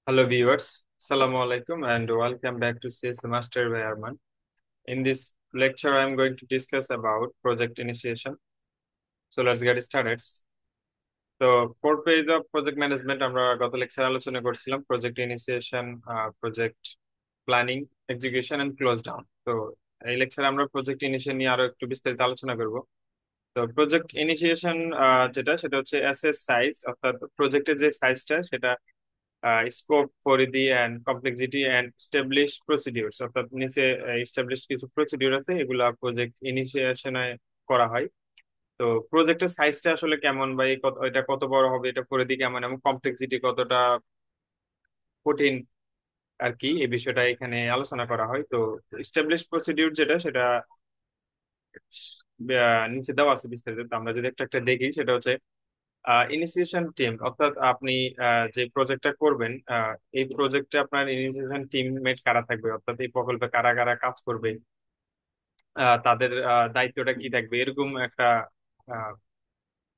Hello viewers, Assalamu alaikum and welcome back to CS Master by Arman. In this lecture, I'm going to discuss about project initiation. So let's get started. তো four phase of project management আমরা গত lecture আলোচনা করছিলাম project initiation, project planning, execution and close down. তো এই লেকচারে আমরা project initiation নিয়ে আরো একটু বিস্তারিত আলোচনা করব। তো প্রজেক্ট ইনিশিয়েশন যেটা সেটা হচ্ছে এসএস সাইজ, অর্থাৎ প্রজেক্টের যে সাইজটা সেটা স্কোপ, পরিধি and complexity and establish procedures, অর্থাৎ নিচে এস্টাবলিশ কিছু প্রসিডিউর আছে, এগুলা প্রজেক্ট ইনিশিয়েশনে করা হয়। তো প্রজেক্টের সাইজটা আসলে কেমন বা এটা কত বড় হবে, এটা পরিধি কেমন এবং কমপ্লেক্সিটি কতটা কঠিন আর কি, এই বিষয়টা এখানে আলোচনা করা হয়। তো এস্টাবলিশ প্রসিডিউর যেটা সেটা নিচে দেওয়া আছে বিস্তারিত। তো আমরা যদি একটা একটা দেখি, সেটা হচ্ছে ইনিশিয়েশন টিম, অর্থাৎ আপনি যে প্রজেক্টটা করবেন, এই প্রজেক্টে আপনার ইনিশিয়েশন টিমমেট কারা থাকবে, অর্থাৎ এই প্রকল্পে কারা কারা কাজ করবে, তাদের দায়িত্বটা কি থাকবে, এরকম একটা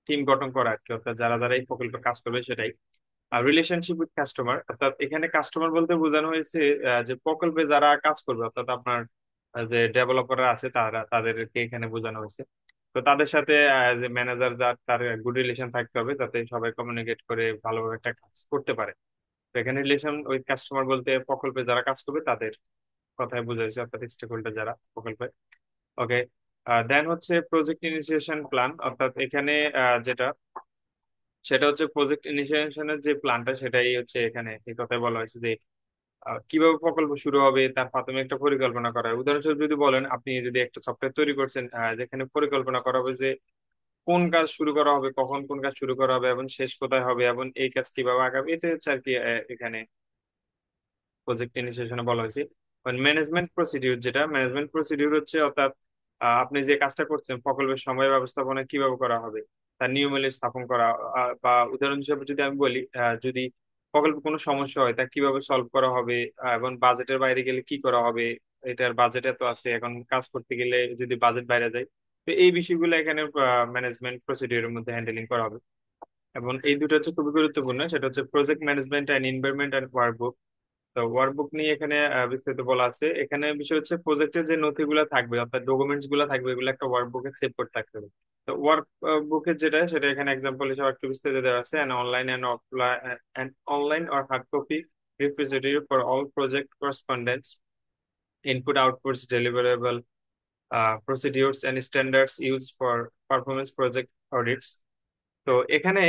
টিম গঠন করা আর কি, অর্থাৎ যারা যারা এই প্রকল্পে কাজ করবে সেটাই। আর রিলেশনশিপ উইথ কাস্টমার, অর্থাৎ এখানে কাস্টমার বলতে বোঝানো হয়েছে যে প্রকল্পে যারা কাজ করবে, অর্থাৎ আপনার যে ডেভেলপাররা আছে তাদেরকে এখানে বোঝানো হয়েছে। তো তাদের সাথে যে ম্যানেজার, যার তার গুড রিলেশন থাকতে হবে, যাতে সবাই কমিউনিকেট করে ভালোভাবে একটা কাজ করতে পারে। তো এখানে রিলেশন উইথ কাস্টমার বলতে প্রকল্পে যারা কাজ করবে তাদের কথাই বোঝাইছে, অর্থাৎ স্টেক হোল্ডার যারা প্রকল্পে। ওকে, দেন হচ্ছে প্রজেক্ট ইনিশিয়েশন প্ল্যান, অর্থাৎ এখানে যেটা সেটা হচ্ছে প্রজেক্ট ইনিশিয়েশনের যে প্ল্যানটা, সেটাই হচ্ছে এখানে এই কথাই বলা হয়েছে যে কিভাবে প্রকল্প শুরু হবে তার প্রাথমিক একটা পরিকল্পনা করা হয়। উদাহরণস্বরূপ যদি বলেন, আপনি যদি একটা সফটওয়্যার তৈরি করছেন, যেখানে পরিকল্পনা করা হবে যে কোন কাজ শুরু করা হবে, কখন কোন কাজ শুরু করা হবে এবং শেষ কোথায় হবে এবং এই কাজ কিভাবে আগাবে, এটা হচ্ছে আর কি এখানে প্রজেক্ট ইনিশিয়েশনে বলা হয়েছে। ম্যানেজমেন্ট প্রসিডিউর, যেটা ম্যানেজমেন্ট প্রসিডিউর হচ্ছে অর্থাৎ আপনি যে কাজটা করছেন প্রকল্পের সময় ব্যবস্থাপনা কিভাবে করা হবে তার নিয়মাবলী স্থাপন করা। বা উদাহরণ হিসেবে যদি আমি বলি, যদি প্রকল্পে কোনো সমস্যা হয় তা কিভাবে সলভ করা হবে, এবং বাজেটের বাইরে গেলে কি করা হবে, এটার বাজেট এত আছে, এখন কাজ করতে গেলে যদি বাজেট বাইরে যায়, তো এই বিষয়গুলো এখানে ম্যানেজমেন্ট প্রসিডিউরের মধ্যে হ্যান্ডেলিং করা হবে। এবং এই দুটো হচ্ছে খুবই গুরুত্বপূর্ণ, সেটা হচ্ছে project management and environment and workbook. তো ওয়ার্কবুক নিয়ে এখানে বিস্তারিত বলা আছে। এখানে বিষয় হচ্ছে প্রজেক্টের যে নথিগুলো থাকবে, অর্থাৎ ডকুমেন্টস গুলো থাকবে, এগুলো একটা ওয়ার্কবুকে সেভ করতে থাকতে হবে। তো ওয়ার্ক বুকের যেটা সেটা এখানে এক্সাম্পল হিসেবে একটু বিস্তারিত দেওয়া আছে। Online or hard copy repository for all project correspondence, input outputs, deliverable, procedures and standards used for performance project audits. তো এখানে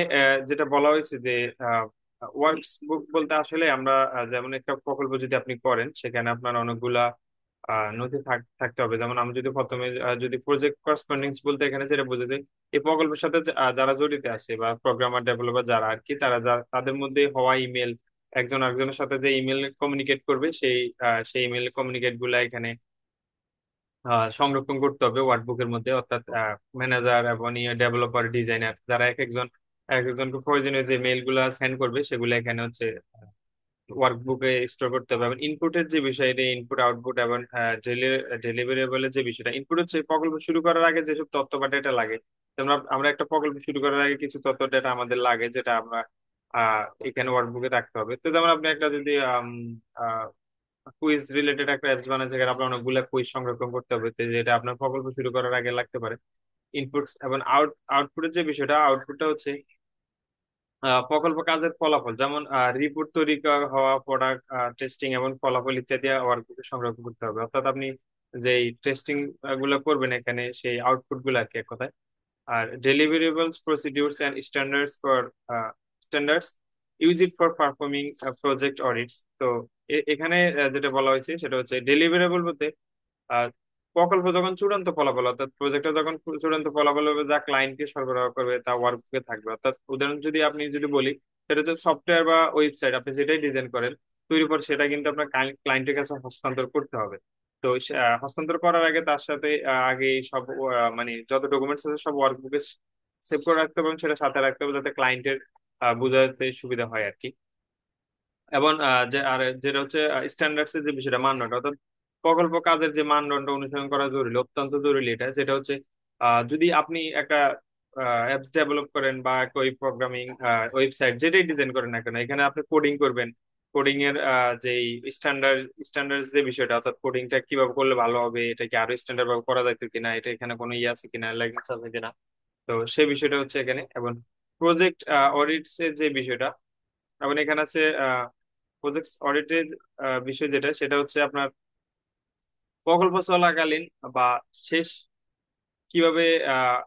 যেটা বলা হয়েছে যে ওয়ার্কস বুক বলতে আসলে আমরা যেমন একটা প্রকল্প যদি আপনি করেন, সেখানে আপনার অনেকগুলা নথি থাকতে হবে। যেমন আমি যদি প্রথমে যদি প্রজেক্ট করসপন্ডেন্স বলতে এখানে যেটা বোঝাতে, এই প্রকল্পের সাথে যারা জড়িত আছে বা প্রোগ্রামার ডেভেলপার যারা আর কি, তাদের মধ্যে হওয়া ইমেল, একজন আরেকজনের সাথে যে ইমেল কমিউনিকেট করবে, সেই ইমেল কমিউনিকেট গুলা এখানে সংরক্ষণ করতে হবে ওয়ার্কবুকের মধ্যে, অর্থাৎ ম্যানেজার এবং ডেভেলপার, ডিজাইনার যারা এক একজনকে প্রয়োজনীয় যে মেইল গুলা সেন্ড করবে, সেগুলো এখানে হচ্ছে ওয়ার্কবুকে স্টোর করতে হবে। এবং ইনপুটের যে বিষয়, এটা ইনপুট আউটপুট এবং ডেলিভারেবলের যে বিষয়টা, ইনপুট হচ্ছে প্রকল্প শুরু করার আগে যেসব তথ্য বা ডেটা লাগে। যেমন আমরা একটা প্রকল্প শুরু করার আগে কিছু তথ্য ডেটা আমাদের লাগে, যেটা আমরা এখানে ওয়ার্কবুকে রাখতে হবে। তো যেমন আপনি একটা যদি কুইজ রিলেটেড একটা অ্যাপস বানান, যেখানে আপনার অনেকগুলো কুইজ সংরক্ষণ করতে হবে, তো যেটা আপনার প্রকল্প শুরু করার আগে লাগতে পারে। ইনপুটস এবং আউটপুটের যে বিষয়টা, আউটপুটটা হচ্ছে প্রকল্প কাজের ফলাফল, যেমন রিপোর্ট তৈরি হওয়া, প্রোডাক্ট টেস্টিং এবং ফলাফল ইত্যাদি ওয়ার্কবুকে সংরক্ষণ করতে হবে। অর্থাৎ আপনি যে টেস্টিং গুলো করবেন এখানে, সেই আউটপুট গুলো আর কি এক কথায়। আর deliverables, procedures and standards use it for performing project audits. তো এখানে যেটা বলা হয়েছে সেটা হচ্ছে ডেলিভারেবল বলতে আহ, প্রকল্প যখন চূড়ান্ত ফলাফল, অর্থাৎ প্রজেক্টটা যখন চূড়ান্ত ফলাফল হবে, যা ক্লায়েন্টকে সরবরাহ করবে তা ওয়ার্কবুকে থাকবে। অর্থাৎ উদাহরণ যদি আপনি যদি বলি, সেটা হচ্ছে সফটওয়্যার বা ওয়েবসাইট আপনি যেটাই ডিজাইন করেন, তৈরির পর সেটা কিন্তু আপনার ক্লায়েন্টের কাছে হস্তান্তর করতে হবে। তো হস্তান্তর করার আগে তার সাথে আগে সব মানে যত ডকুমেন্টস আছে সব ওয়ার্কবুকে সেভ করে রাখতে হবে এবং সেটা সাথে রাখতে হবে, যাতে ক্লায়েন্টের বোঝাতে সুবিধা হয় আর কি। এবং যেটা হচ্ছে স্ট্যান্ডার্ডস এর যে বিষয়টা, মানদণ্ড, অর্থাৎ প্রকল্প কাজের যে মানদণ্ড অনুসরণ করা জরুরি, অত্যন্ত জরুরি এটা। যেটা হচ্ছে যদি আপনি একটা অ্যাপস ডেভেলপ করেন বা একটা ওয়েব প্রোগ্রামিং ওয়েবসাইট যেটাই ডিজাইন করেন না কেন, এখানে আপনি কোডিং করবেন। কোডিং এর যে স্ট্যান্ডার্ড স্ট্যান্ডার্ড যে বিষয়টা, অর্থাৎ কোডিংটা কিভাবে করলে ভালো হবে, এটা কি আরো স্ট্যান্ডার্ড ভাবে করা যাইতো কিনা, এটা এখানে কোনো ইয়ে আছে কিনা, লাইসেন্স আছে কিনা। তো সেই বিষয়টা হচ্ছে এখানে। এবং প্রজেক্ট অডিটস এর যে বিষয়টা, এবং এখানে আছে প্রজেক্ট অডিটের বিষয় যেটা, সেটা হচ্ছে আপনার প্রকল্প চলাকালীন বা শেষ কিভাবে আহ,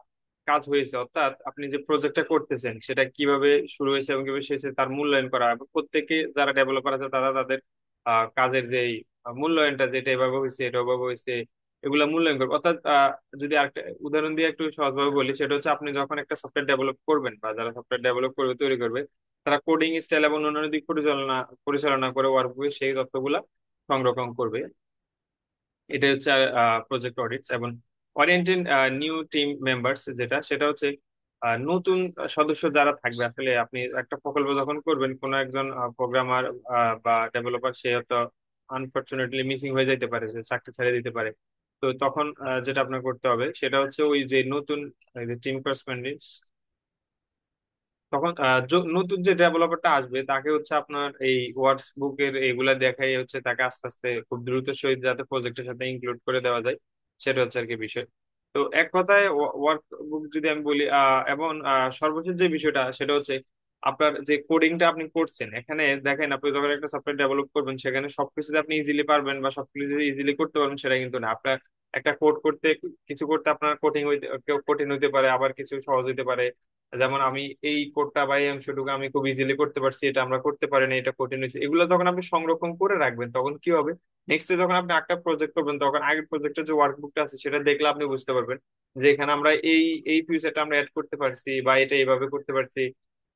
কাজ হয়েছে, অর্থাৎ আপনি যে প্রজেক্টটা করতেছেন সেটা কিভাবে শুরু হয়েছে এবং কিভাবে শেষ হয়েছে তার মূল্যায়ন করা। এবং প্রত্যেকে যারা ডেভেলপার আছে তারা তাদের কাজের যে মূল্যায়নটা, যেটা এভাবে হয়েছে এটা ওভাবে হয়েছে, এগুলা মূল্যায়ন করবে। অর্থাৎ যদি আরেকটা উদাহরণ দিয়ে একটু সহজভাবে বলি, সেটা হচ্ছে আপনি যখন একটা সফটওয়্যার ডেভেলপ করবেন বা যারা সফটওয়্যার ডেভেলপ করবে তৈরি করবে, তারা কোডিং স্টাইল এবং অন্যান্য দিক পরিচালনা পরিচালনা করে ওয়ার্কবুকে সেই তথ্যগুলা সংরক্ষণ করবে। এটা হচ্ছে প্রজেক্ট অডিটস। এবং ওরিয়েন্টেড নিউ টিম মেম্বার্স যেটা, সেটা হচ্ছে নতুন সদস্য যারা থাকবে। আসলে আপনি একটা প্রকল্প যখন করবেন, কোনো একজন প্রোগ্রামার বা ডেভেলপার সে হয়তো আনফরচুনেটলি মিসিং হয়ে যেতে পারে, সে চাকরি ছেড়ে দিতে পারে। তো তখন যেটা আপনার করতে হবে সেটা হচ্ছে ওই যে নতুন টিম করেসপন্ডেন্স, তখন নতুন যে ডেভেলপারটা আসবে তাকে হচ্ছে আপনার এই ওয়ার্কস বুকের এইগুলা দেখাই হচ্ছে তাকে আস্তে আস্তে খুব দ্রুত সহিত যাতে প্রজেক্টের সাথে ইনক্লুড করে দেওয়া যায়, সেটা হচ্ছে আর কি বিষয়। তো এক কথায় ওয়ার্ক বুক যদি আমি বলি, এবং সর্বশেষ যে বিষয়টা সেটা হচ্ছে আপনার যে কোডিংটা আপনি করছেন, এখানে দেখেন আপনি যখন একটা সফটওয়্যার ডেভেলপ করবেন সেখানে সবকিছু যে আপনি ইজিলি পারবেন বা সবকিছু ইজিলি করতে পারবেন সেটা কিন্তু না। আপনার একটা কোড করতে, কিছু করতে আপনার কঠিন হইতে, কেউ কঠিন হইতে পারে, আবার কিছু সহজ হইতে পারে। যেমন আমি এই কোডটা বা এই অংশটুকু আমি খুব ইজিলি করতে পারছি, এটা আমরা করতে পারি না, এটা কঠিন হয়েছে। এগুলো যখন আপনি সংরক্ষণ করে রাখবেন তখন কি হবে, নেক্সটে যখন আপনি একটা প্রজেক্ট করবেন তখন আগের প্রজেক্টের যে ওয়ার্কবুকটা আছে সেটা দেখলে আপনি বুঝতে পারবেন যে এখানে আমরা এই এই ফিউচারটা আমরা অ্যাড করতে পারছি বা এটা এইভাবে করতে পারছি।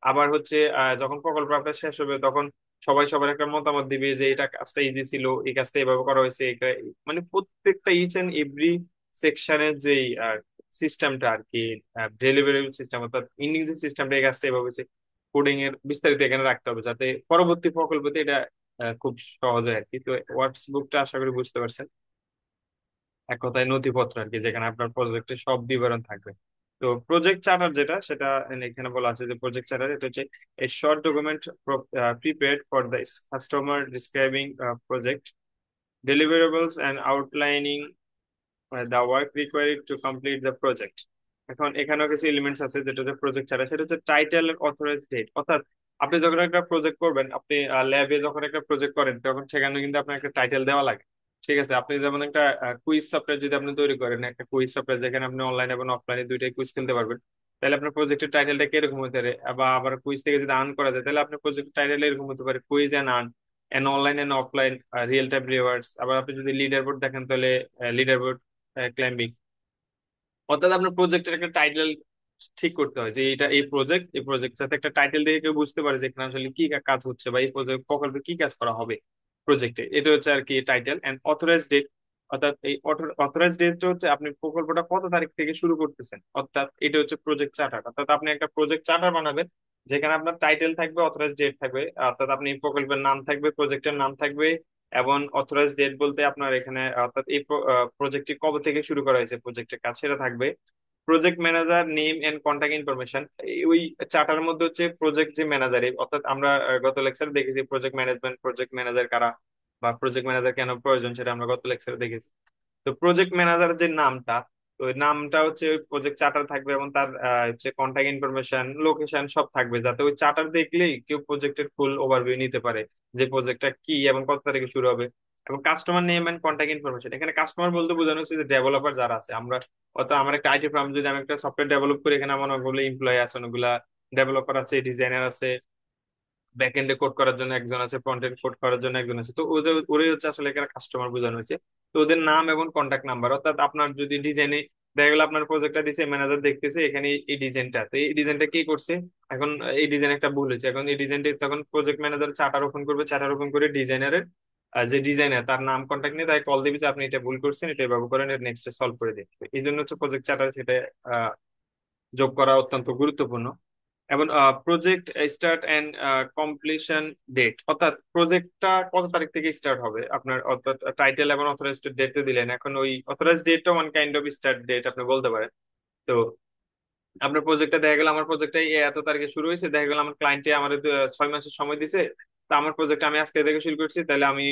আবার হচ্ছে যখন প্রকল্প আপনার শেষ হবে তখন সবাই সবার একটা মতামত দিবে যে এটা কাজটা ইজি ছিল, এই কাজটা এভাবে করা হয়েছে, এটা মানে প্রত্যেকটা ইচ এন্ড এভরি সেকশনের যেই সিস্টেমটা আর কি, ডেলিভারেবল সিস্টেম অর্থাৎ ইন্ডিং যে সিস্টেমটা, এই কাজটা এভাবে কোডিং এর বিস্তারিত এখানে রাখতে হবে যাতে পরবর্তী প্রকল্পতে এটা খুব সহজ হয় আর কি। তো ওয়ার্কস বুকটা আশা করি বুঝতে পারছেন, এক কথায় নথিপত্র আর কি, যেখানে আপনার প্রজেক্টের সব বিবরণ থাকবে। তো প্রজেক্ট চার্টার যেটা, সেটা এখানে বলা আছে যে প্রজেক্ট চার্টার এটা হচ্ছে a short document prepared for the customer describing project deliverables and outlining the work required to complete the project. এখন এখানেও কিছু এলিমেন্টস আছে যেটা হচ্ছে প্রজেক্ট ছাড়া, সেটা হচ্ছে টাইটেল এর অথরাইজ ডেট। অর্থাৎ আপনি যখন একটা প্রজেক্ট করবেন, আপনি ল্যাবে যখন একটা প্রজেক্ট করেন তখন সেখানে কিন্তু আপনার একটা টাইটেল দেওয়া লাগে। ঠিক আছে, আপনি যেমন একটা কুইজ সফটওয়্যার যদি আপনি তৈরি করেন, একটা কুইজ সফটওয়্যার যেখানে আপনি অনলাইন এবং অফলাইনে দুইটাই কুইজ খেলতে পারবেন, তাহলে আপনার প্রজেক্টের টাইটেলটা কিরকম হতে পারে। বা আবার কুইজ থেকে যদি আর্ন করা যায় তাহলে আপনার প্রজেক্টের টাইটেল এরকম হতে পারে, quiz and earn and online and offline real time rewards. আবার আপনি যদি লিডার বোর্ড দেখেন তাহলে লিডার বোর্ড ক্লাইম্বিং। অর্থাৎ আপনার প্রজেক্টের একটা টাইটেল ঠিক করতে হয় যে এটা এই প্রজেক্ট, এই প্রজেক্ট যাতে একটা টাইটেল দিয়ে কেউ বুঝতে পারে যে এখানে আসলে কি কাজ হচ্ছে বা এই প্রজেক্ট প্রকল্পে কি কাজ করা হবে প্রজেক্টে। এটা হচ্ছে আর কি টাইটেল এন্ড অথরাইজ ডেট। অর্থাৎ এই অথরাইজ ডেট হচ্ছে আপনি প্রকল্পটা কত তারিখ থেকে শুরু করতেছেন, অর্থাৎ এটা হচ্ছে প্রজেক্ট চার্টার। অর্থাৎ আপনি একটা প্রজেক্ট চার্টার বানাবেন যেখানে আপনার টাইটেল থাকবে, অথরাইজ ডেট থাকবে, অর্থাৎ আপনি প্রকল্পের নাম থাকবে, প্রজেক্টের নাম থাকবে, এবং অথরাইজ ডেট বলতে আপনার এখানে অর্থাৎ এই প্রজেক্টটি কবে থেকে শুরু করা হয়েছে প্রজেক্টের কাজ সেটা থাকবে। Project manager name and contact information, ওই চার্টার মধ্যে হচ্ছে প্রজেক্ট যে ম্যানেজার, অর্থাৎ আমরা গত লেকচারে দেখেছি প্রজেক্ট ম্যানেজমেন্ট, প্রজেক্ট ম্যানেজার কারা বা প্রজেক্ট ম্যানেজার কেন প্রয়োজন সেটা আমরা গত লেকচারে দেখেছি। তো প্রজেক্ট ম্যানেজার যে নামটা, তো ওই নামটা হচ্ছে ওই প্রজেক্ট চার্টার থাকবে এবং তার হচ্ছে কন্ট্যাক্ট ইনফরমেশন, লোকেশন সব থাকবে, যাতে ওই চার্টার দেখলেই কেউ প্রজেক্টের ফুল ওভারভিউ নিতে পারে যে প্রজেক্টটা কি এবং কত তারিখে শুরু হবে। এবং customer name and contact information, এখানে কাস্টমার বলতে বোঝানো হচ্ছে যে ডেভেলপার যারা আছে। আমরা অত আমার একটা আইটি ফার্ম, যদি আমি একটা সফটওয়্যার ডেভেলপ করি, এখানে আমার অনেকগুলো এমপ্লয়ি আছে, অনেকগুলা ডেভেলপার আছে, ডিজাইনার আছে, ব্যাক এন্ডে কোড করার জন্য একজন আছে, ফ্রন্ট এন্ড কোড করার জন্য একজন আছে। তো ওদের ওরাই হচ্ছে আসলে এখানে কাস্টমার বোঝানো হয়েছে। তো ওদের নাম এবং কন্ট্যাক্ট নাম্বার, অর্থাৎ আপনার যদি ডিজাইনে দেখা গেলো আপনার প্রজেক্টটা দিচ্ছে, ম্যানেজার দেখতেছে এখানে এই ডিজাইনটা, তো এই ডিজাইনটা কে করছে, এখন এই ডিজাইন একটা ভুল হয়েছে, এখন এই ডিজাইনটা তখন প্রজেক্ট ম্যানেজার চার্টার ওপেন করবে, চার্টার ওপেন করে ডিজাইনারের যে ডিজাইনার তার নাম কন্ট্যাক্ট নিয়ে তাই কল দিবে যে আপনি এটা ভুল করছেন, এটা এভাবে করেন, নেক্সট সলভ করে দিন। এই জন্য হচ্ছে প্রজেক্ট চার্টার সেটা আহ, যোগ করা অত্যন্ত গুরুত্বপূর্ণ। এবং project start and completion date, অর্থাৎ প্রজেক্টটা কত তারিখ থেকে স্টার্ট হবে আপনার, অর্থাৎ টাইটেল এবং অথরাইজড ডেট দিলেন, এখন ওই অথরাইজড ডেটটা one kind of start date আপনি বলতে পারেন। তো আপনার প্রজেক্টটা দেখা গেল, আমার প্রজেক্টটা এত তারিখে শুরু হয়েছে, দেখা গেল আমার ক্লায়েন্টে আমার 6 মাসের সময় দিছে, তো আমার প্রজেক্ট আমি আজকে থেকে শুরু করছি, তাহলে আমি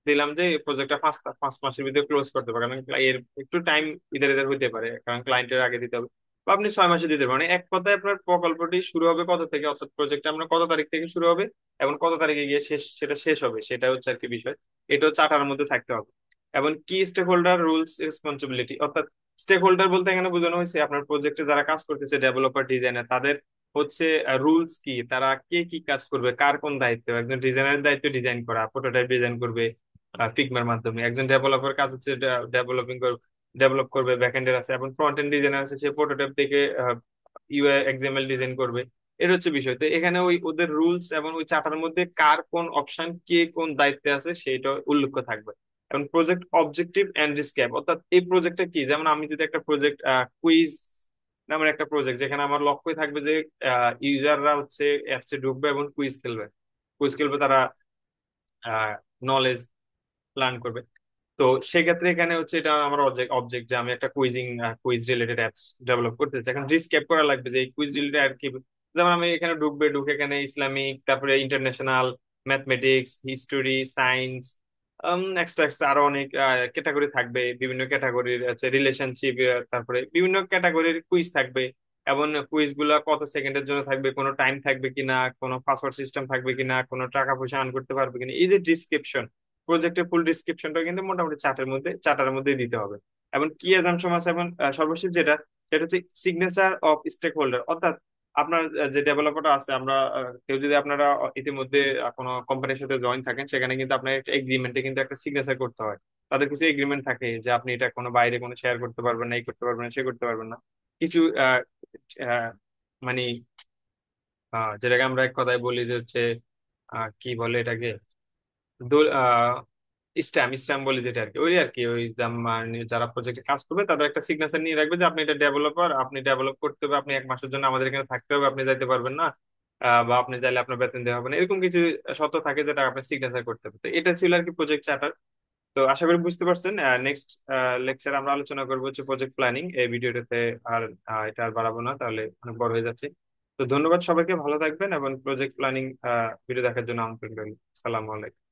দিলাম যে প্রজেক্টটা 5 মাসের ভিতরে ক্লোজ করতে পারে, কারণ এর একটু টাইম ইধার ইধার হইতে পারে, কারণ ক্লায়েন্টের আগে দিতে হবে। বা আপনি 6 মাসে দিতে পারেন। মানে এক কথায় আপনার প্রকল্পটি শুরু হবে কত থেকে, অর্থাৎ প্রজেক্ট আমরা কত তারিখ থেকে শুরু হবে এবং কত তারিখে গিয়ে সেটা শেষ হবে, সেটা হচ্ছে আর কি বিষয়। এটা হচ্ছে 8টার মধ্যে থাকতে হবে। এবং কি স্টেক হোল্ডার রুলস রেসপন্সিবিলিটি, অর্থাৎ স্টেক হোল্ডার বলতে এখানে বোঝানো হয়েছে আপনার প্রজেক্টে যারা কাজ করতেছে, ডেভেলপার ডিজাইনার, তাদের হচ্ছে রুলস কি, তারা কে কি কাজ করবে, কার কোন দায়িত্ব। একজন ডিজাইনারের দায়িত্ব ডিজাইন করা, প্রোটোটাইপ ডিজাইন করবে ফিগমার মাধ্যমে। একজন ডেভেলপার কাজ হচ্ছে ডেভেলপ করবে, ব্যাকএন্ডের আছে এবং ফ্রন্ট এন্ড ডিজাইনার আছে, সে প্রোটোটাইপ থেকে ইউআই এক্সএমএল ডিজাইন করবে। এর হচ্ছে বিষয়। তো এখানে ওই ওদের রুলস এবং ওই চার্টার মধ্যে কার কোন অপশন, কে কোন দায়িত্বে আছে সেটা উল্লেখ থাকবে। এবং প্রজেক্ট অবজেক্টিভ এন্ড রিস্ক, অর্থাৎ এই প্রজেক্টটা কি, যেমন আমি যদি একটা প্রজেক্ট কুইজ নামের একটা প্রজেক্ট, যেখানে আমার লক্ষ্যই থাকবে যে ইউজাররা হচ্ছে অ্যাপসে ঢুকবে এবং কুইজ খেলবে তারা নলেজ লার্ন করবে। তো সেক্ষেত্রে এখানে হচ্ছে এটা আমার অবজেক্ট অবজেক্ট যে আমি একটা কুইজ রিলেটেড অ্যাপস ডেভেলপ করতে চাই। এখন রিস্ক করা লাগবে যে এই কুইজ রিলেটেড আর কি, যেমন আমি এখানে ঢুকে এখানে ইসলামিক, তারপরে international, mathematics, history, science, extra extra আরো অনেক ক্যাটাগরি থাকবে। বিভিন্ন ক্যাটাগরির আছে রিলেশনশিপ, তারপরে বিভিন্ন ক্যাটাগরির কুইজ থাকবে। এবং কুইজ গুলা কত সেকেন্ডের জন্য থাকবে, কোনো টাইম থাকবে কিনা, কোনো পাসওয়ার্ড সিস্টেম থাকবে কিনা, কোনো টাকা পয়সা আর্ন করতে পারবে কিনা, এই যে ডিসক্রিপশন, প্রজেক্টের ফুল ডিসক্রিপশনটা কিন্তু মোটামুটি চার্টার মধ্যে দিতে হবে। এবং কি অ্যাজাম্পশন আছে, এবং সর্বশেষ যেটা, সেটা হচ্ছে সিগনেচার অফ স্টেক হোল্ডার, অর্থাৎ আপনার যে ডেভেলপারটা আছে, আমরা কেউ যদি আপনারা ইতিমধ্যে কোনো কোম্পানির সাথে জয়েন থাকেন, সেখানে কিন্তু আপনার একটা এগ্রিমেন্টে কিন্তু একটা সিগনেচার করতে হয়। তাদের কিছু এগ্রিমেন্ট থাকে যে আপনি এটা কোনো বাইরে কোনো শেয়ার করতে পারবেন না, এই করতে পারবেন না, সে করতে পারবেন না। কিছু আহ, মানে যেটাকে আমরা এক কথায় বলি যে হচ্ছে কি বলে এটাকে, স্ট্যাম্প স্ট্যাম্প বলে যেটা আর কি, ওই আর কি ওই মানে যারা প্রজেক্টে কাজ করবে তাদের একটা সিগনেচার নিয়ে রাখবে যে আপনি এটা ডেভেলপার, আপনি ডেভেলপ করতে হবে, আপনি 1 মাসের জন্য আমাদের এখানে থাকতে হবে, আপনি যাইতে পারবেন না, বা আপনি চাইলে আপনার বেতন দেওয়া হবে না, এরকম কিছু শর্ত থাকে যেটা আপনি সিগনেচার করতে হবে। তো এটা ছিল আর কি প্রজেক্ট চার্টার। তো আশা করি বুঝতে পারছেন। নেক্সট লেকচার আমরা আলোচনা করবো হচ্ছে প্রজেক্ট প্ল্যানিং এই ভিডিওটাতে। আর এটা আর বাড়াবো না, তাহলে অনেক বড় হয়ে যাচ্ছে। তো ধন্যবাদ সবাইকে, ভালো থাকবেন এবং প্রজেক্ট প্ল্যানিং ভিডিও দেখার জন্য আমন্ত্রণ রইল। আসসালামু আলাইকুম।